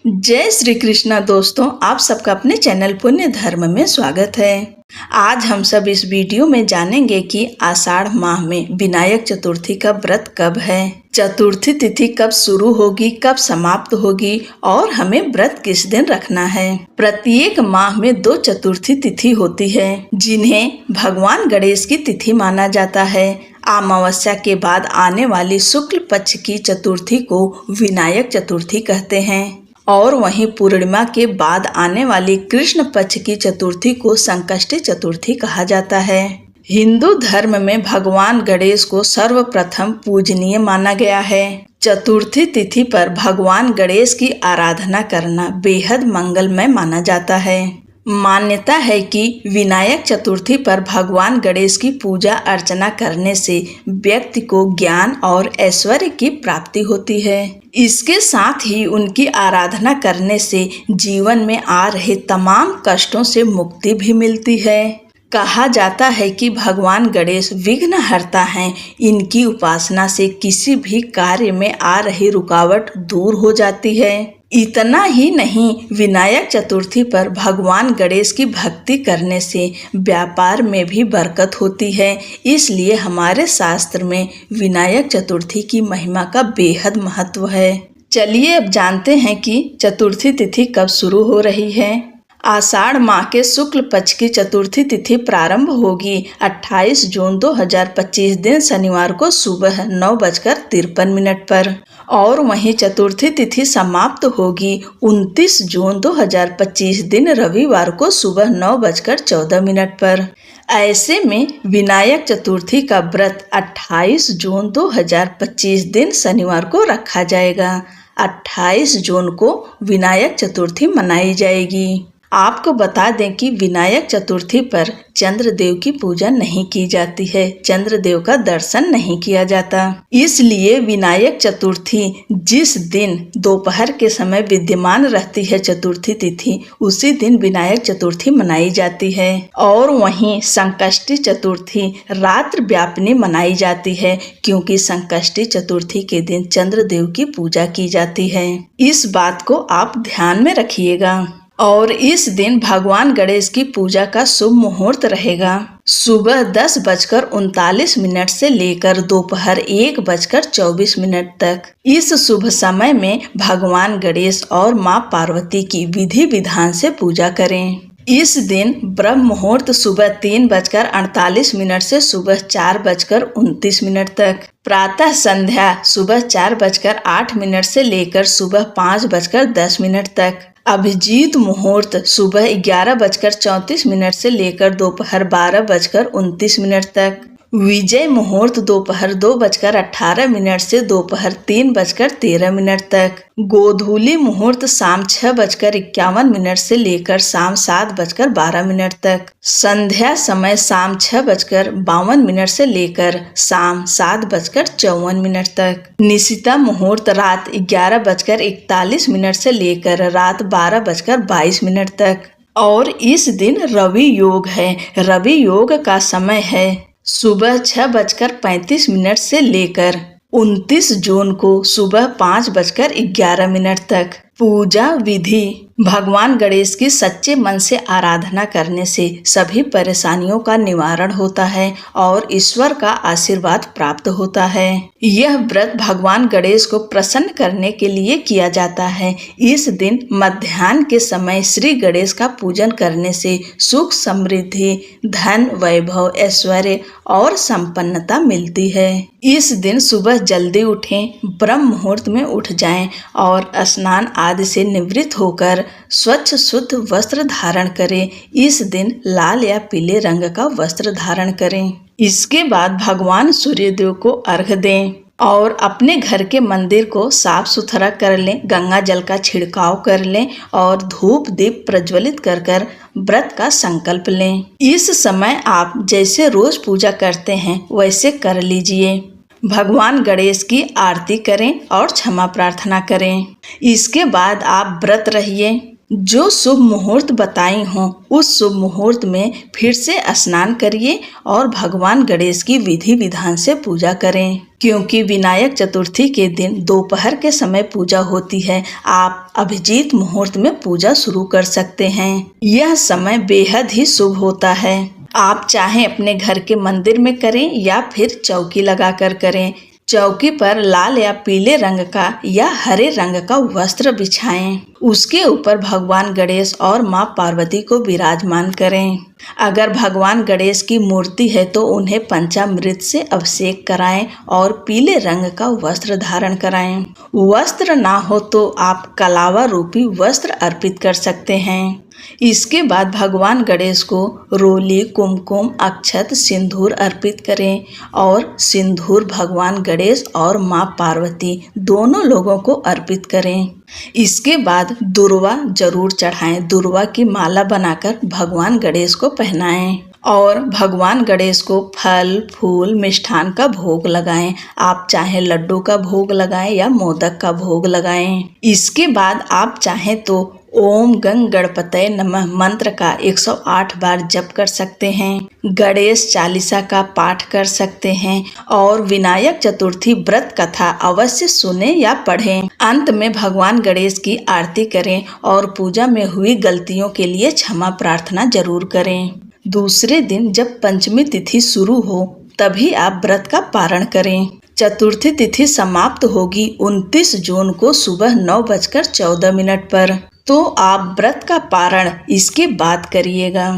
जय श्री कृष्णा दोस्तों, आप सबका अपने चैनल पुण्य धर्म में स्वागत है। आज हम सब इस वीडियो में जानेंगे कि आषाढ़ माह में विनायक चतुर्थी का व्रत कब है, चतुर्थी तिथि कब शुरू होगी, कब समाप्त होगी और हमें व्रत किस दिन रखना है। प्रत्येक माह में 2 चतुर्थी तिथि होती है जिन्हें भगवान गणेश की तिथि माना जाता है। अमावस्या के बाद आने वाली शुक्ल पक्ष की चतुर्थी को विनायक चतुर्थी कहते हैं और वहीं पूर्णिमा के बाद आने वाली कृष्ण पक्ष की चतुर्थी को संकष्टी चतुर्थी कहा जाता है। हिंदू धर्म में भगवान गणेश को सर्वप्रथम पूजनीय माना गया है। चतुर्थी तिथि पर भगवान गणेश की आराधना करना बेहद मंगलमय माना जाता है। मान्यता है कि विनायक चतुर्थी पर भगवान गणेश की पूजा अर्चना करने से व्यक्ति को ज्ञान और ऐश्वर्य की प्राप्ति होती है। इसके साथ ही उनकी आराधना करने से जीवन में आ रहे तमाम कष्टों से मुक्ति भी मिलती है। कहा जाता है कि भगवान गणेश विघ्नहर्ता हैं। इनकी उपासना से किसी भी कार्य में आ रही रुकावट दूर हो जाती है। इतना ही नहीं, विनायक चतुर्थी पर भगवान गणेश की भक्ति करने से व्यापार में भी बरकत होती है। इसलिए हमारे शास्त्र में विनायक चतुर्थी की महिमा का बेहद महत्व है। चलिए अब जानते हैं कि चतुर्थी तिथि कब शुरू हो रही है। आषाढ़ माह के शुक्ल पक्ष की चतुर्थी तिथि प्रारंभ होगी 28 जून 2025 दिन शनिवार को सुबह 9:53 पर और वहीं चतुर्थी तिथि समाप्त होगी 29 जून 2025 दिन रविवार को सुबह 9:14 पर। ऐसे में विनायक चतुर्थी का व्रत 28 जून 2025 दिन शनिवार को रखा जाएगा। 28 जून को विनायक चतुर्थी मनाई जाएगी। आपको बता दें कि विनायक चतुर्थी पर चंद्रदेव की पूजा नहीं की जाती है, चंद्रदेव का दर्शन नहीं किया जाता। इसलिए विनायक चतुर्थी जिस दिन दोपहर के समय विद्यमान रहती है चतुर्थी तिथि, उसी दिन विनायक चतुर्थी मनाई जाती है। और वहीं संकष्टी चतुर्थी रात्र व्यापिनी मनाई जाती है क्योंकि संकष्टी चतुर्थी के दिन चंद्रदेव की पूजा की जाती है। इस बात को आप ध्यान में रखिएगा। और इस दिन भगवान गणेश की पूजा का शुभ मुहूर्त रहेगा सुबह 10:39 से लेकर दोपहर 1:24 तक। इस शुभ समय में भगवान गणेश और मां पार्वती की विधि विधान से पूजा करें। इस दिन ब्रह्म मुहूर्त सुबह 3:48 से सुबह 4:29 तक, प्रातः संध्या सुबह 4:08 से लेकर सुबह 5:10 तक, अभिजीत मुहूर्त सुबह 11:34 से लेकर दोपहर 12:29 तक, विजय मुहूर्त दोपहर 2:18 से दोपहर 3:13 तक, गोधूली मुहूर्त शाम 6:51 से लेकर शाम 7:12 तक, संध्या समय शाम 6:52 से लेकर शाम 7:54 तक, निशिता मुहूर्त रात 11:41 से लेकर रात 12:22 तक। और इस दिन रवि योग है। रवि योग का समय है सुबह 6:35 से लेकर 29 जून को सुबह 5:11 तक। पूजा विधि: भगवान गणेश की सच्चे मन से आराधना करने से सभी परेशानियों का निवारण होता है और ईश्वर का आशीर्वाद प्राप्त होता है। यह व्रत भगवान गणेश को प्रसन्न करने के लिए किया जाता है। इस दिन मध्याह्न के समय श्री गणेश का पूजन करने से सुख समृद्धि, धन, वैभव, ऐश्वर्य और संपन्नता मिलती है। इस दिन सुबह जल्दी उठें, ब्रह्म मुहूर्त में उठ जाएं और स्नान आदि से निवृत्त होकर स्वच्छ शुद्ध वस्त्र धारण करें। इस दिन लाल या पीले रंग का वस्त्र धारण करें। इसके बाद भगवान सूर्यदेव को अर्घ्य दें और अपने घर के मंदिर को साफ सुथरा कर लें, गंगा जल का छिड़काव कर लें और धूप दीप प्रज्वलित कर व्रत का संकल्प लें। इस समय आप जैसे रोज पूजा करते हैं वैसे कर लीजिए। भगवान गणेश की आरती करें और क्षमा प्रार्थना करें। इसके बाद आप व्रत रहिए। जो शुभ मुहूर्त बताई हूँ उस शुभ मुहूर्त में फिर से स्नान करिए और भगवान गणेश की विधि विधान से पूजा करें। क्योंकि विनायक चतुर्थी के दिन दोपहर के समय पूजा होती है, आप अभिजीत मुहूर्त में पूजा शुरू कर सकते हैं। यह समय बेहद ही शुभ होता है। आप चाहे अपने घर के मंदिर में करें या फिर चौकी लगाकर करें। चौकी पर लाल या पीले रंग का या हरे रंग का वस्त्र बिछाएं। उसके ऊपर भगवान गणेश और मां पार्वती को विराजमान करें। अगर भगवान गणेश की मूर्ति है तो उन्हें पंचामृत से अभिषेक कराएं और पीले रंग का वस्त्र धारण कराएं। वस्त्र ना हो तो आप कलावा रूपी वस्त्र अर्पित कर सकते हैं। इसके बाद भगवान गणेश को रोली, कुमकुम, अक्षत, सिंदूर अर्पित करें और सिंदूर भगवान गणेश और मां पार्वती दोनों लोगों को अर्पित करें। इसके बाद दुर्वा जरूर चढ़ाएं। दुर्वा की माला बनाकर भगवान गणेश को पहनाएं और भगवान गणेश को फल, फूल, मिष्ठान का भोग लगाएं। आप चाहे लड्डू का भोग लगाएं या मोदक का भोग लगाएं। इसके बाद आप चाहें तो ओम गंग गणपतये नमः मंत्र का 108 बार जप कर सकते हैं। गणेश चालीसा का पाठ कर सकते हैं और विनायक चतुर्थी व्रत कथा अवश्य सुने या पढ़ें। अंत में भगवान गणेश की आरती करें और पूजा में हुई गलतियों के लिए क्षमा प्रार्थना जरूर करें। दूसरे दिन जब पंचमी तिथि शुरू हो तभी आप व्रत का पारण करें। चतुर्थी तिथि समाप्त होगी 29 जून को सुबह 9:14 पर। तो आप व्रत का पारण इसके बाद करिएगा।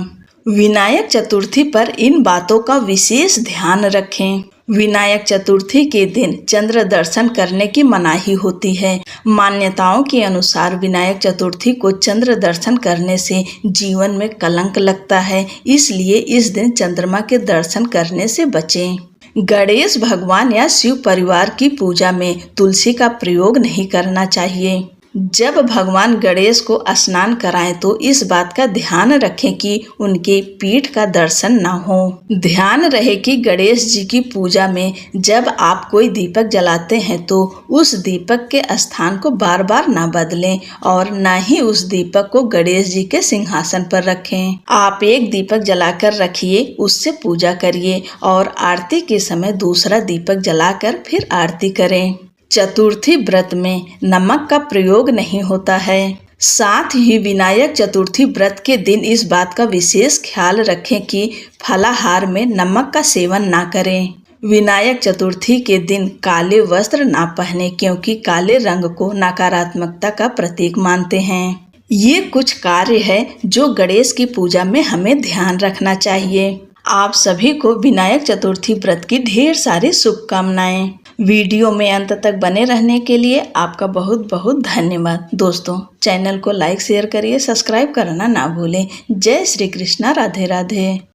विनायक चतुर्थी पर इन बातों का विशेष ध्यान रखें। विनायक चतुर्थी के दिन चंद्र दर्शन करने की मनाही होती है। मान्यताओं के अनुसार विनायक चतुर्थी को चंद्र दर्शन करने से जीवन में कलंक लगता है, इसलिए इस दिन चंद्रमा के दर्शन करने से बचें। गणेश भगवान या शिव परिवार की पूजा में तुलसी का प्रयोग नहीं करना चाहिए। जब भगवान गणेश को स्नान कराएं तो इस बात का ध्यान रखें कि उनके पीठ का दर्शन ना हो। ध्यान रहे कि गणेश जी की पूजा में जब आप कोई दीपक जलाते हैं तो उस दीपक के स्थान को बार बार ना बदलें और न ही उस दीपक को गणेश जी के सिंहासन पर रखें। आप एक दीपक जलाकर रखिए, उससे पूजा करिए और आरती के समय दूसरा दीपक जलाकर फिर आरती करें। चतुर्थी व्रत में नमक का प्रयोग नहीं होता है। साथ ही विनायक चतुर्थी व्रत के दिन इस बात का विशेष ख्याल रखें कि फलाहार में नमक का सेवन ना करें। विनायक चतुर्थी के दिन काले वस्त्र ना पहने, क्योंकि काले रंग को नकारात्मकता का प्रतीक मानते हैं। ये कुछ कार्य है जो गणेश की पूजा में हमें ध्यान रखना चाहिए। आप सभी को विनायक चतुर्थी व्रत की ढेर सारी शुभकामनाएं। वीडियो में अंत तक बने रहने के लिए आपका बहुत बहुत धन्यवाद। दोस्तों, चैनल को लाइक शेयर करिए, सब्सक्राइब करना ना भूलें। जय श्री कृष्णा, राधे राधे।